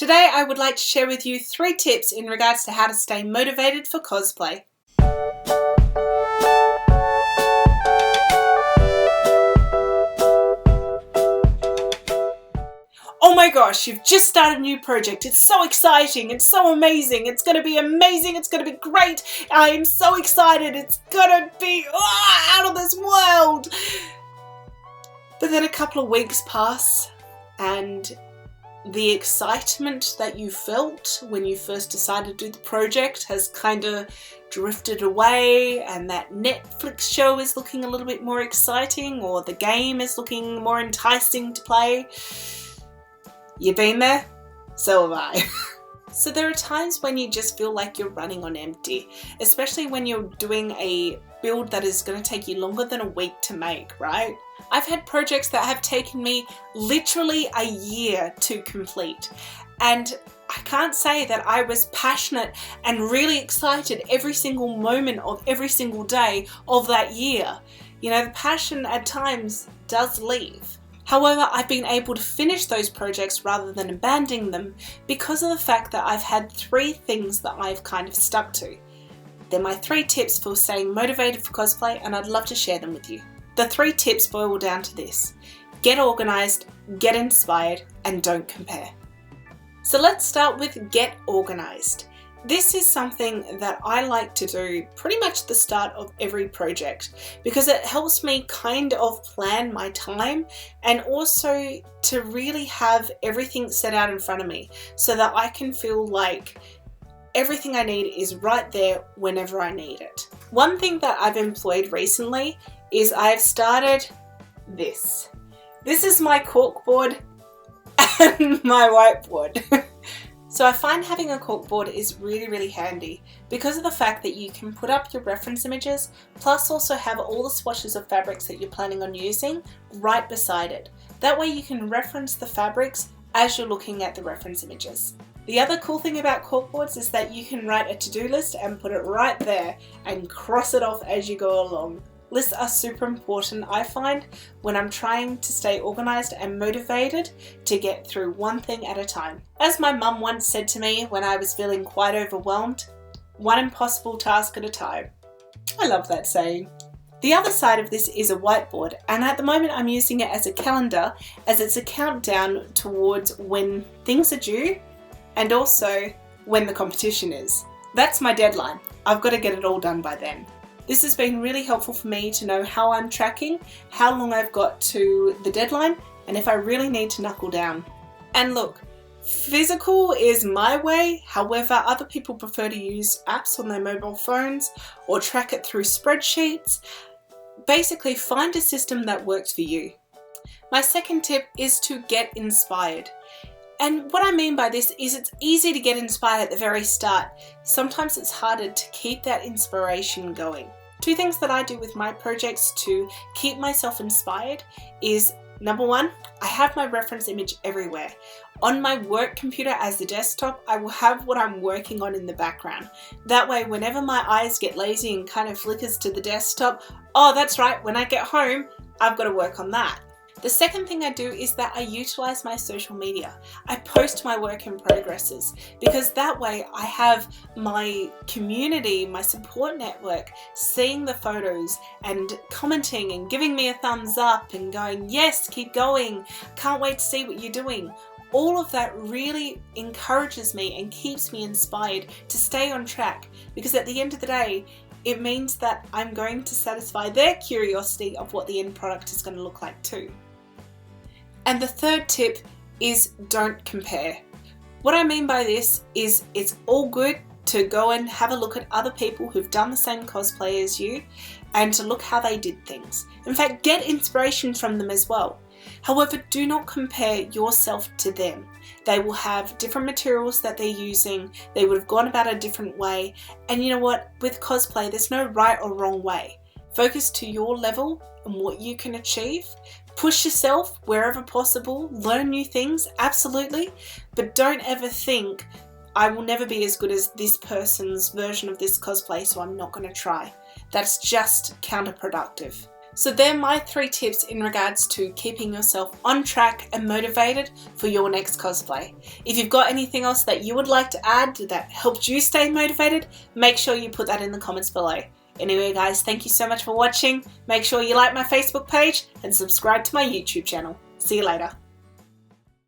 Today I would like to share with you 3 tips in regards to how to stay motivated for cosplay. Oh my gosh, you've just started a new project. It's so exciting. It's so amazing. It's going to be amazing. It's going to be great. I am so excited. It's going to be out of this world. But then a couple of weeks pass and the excitement that you felt when you first decided to do the project has kind of drifted away, and that Netflix show is looking a little bit more exciting, or the game is looking more enticing to play. You been there? So have I. So there are times when you just feel like you're running on empty, especially when you're doing a build that is going to take you longer than a week to make, right? I've had projects that have taken me literally a year to complete, and I can't say that I was passionate and really excited every single moment of every single day of that year. You know, the passion at times does leave. However, I've been able to finish those projects rather than abandoning them because of the fact that I've had 3 things that I've kind of stuck to. They're my 3 tips for staying motivated for cosplay, and I'd love to share them with you. The 3 tips boil down to this: get organised, get inspired, and don't compare. So let's start with get organised. This is something that I like to do pretty much the start of every project because it helps me kind of plan my time, and also to really have everything set out in front of me so that I can feel like everything I need is right there whenever I need it. One thing that I've employed recently is I've started this. This is my corkboard and my whiteboard. So I find having a corkboard is really handy because of the fact that you can put up your reference images, plus also have all the swatches of fabrics that you're planning on using right beside it. That way you can reference the fabrics as you're looking at the reference images. The other cool thing about corkboards is that you can write a to-do list and put it right there and cross it off as you go along. Lists are super important, I find, when I'm trying to stay organised and motivated to get through one thing at a time. As my mum once said to me when I was feeling quite overwhelmed, one impossible task at a time. I love that saying. The other side of this is a whiteboard, and at the moment I'm using it as a calendar, as it's a countdown towards when things are due and also when the competition is. That's my deadline. I've got to get it all done by then. This has been really helpful for me to know how I'm tracking, how long I've got to the deadline, and if I really need to knuckle down. And look, physical is my way, however other people prefer to use apps on their mobile phones or track it through spreadsheets. Basically, find a system that works for you. My second tip is to get inspired. And what I mean by this is it's easy to get inspired at the very start. Sometimes it's harder to keep that inspiration going. 2 things that I do with my projects to keep myself inspired is, number 1, I have my reference image everywhere. On my work computer as the desktop, I will have what I'm working on in the background. That way, whenever my eyes get lazy and kind of flickers to the desktop, oh, that's right, when I get home, I've got to work on that. The second thing I do is that I utilize my social media. I post my work in progresses because that way I have my community, my support network, seeing the photos and commenting and giving me a thumbs up and going, yes, keep going, can't wait to see what you're doing. All of that really encourages me and keeps me inspired to stay on track, because at the end of the day, it means that I'm going to satisfy their curiosity of what the end product is going to look like too. And the third tip is don't compare. What I mean by this is it's all good to go and have a look at other people who've done the same cosplay as you and to look how they did things. In fact, get inspiration from them as well. However, do not compare yourself to them. They will have different materials that they're using, they would have gone about a different way, and you know what, with cosplay there's no right or wrong way. Focus to your level and what you can achieve. Push yourself wherever possible, learn new things, absolutely, but don't ever think, I will never be as good as this person's version of this cosplay, so I'm not going to try. That's just counterproductive. So they're my 3 tips in regards to keeping yourself on track and motivated for your next cosplay. If you've got anything else that you would like to add that helped you stay motivated, make sure you put that in the comments below. Anyway guys, thank you so much for watching. Make sure you like my Facebook page and subscribe to my YouTube channel. See you later.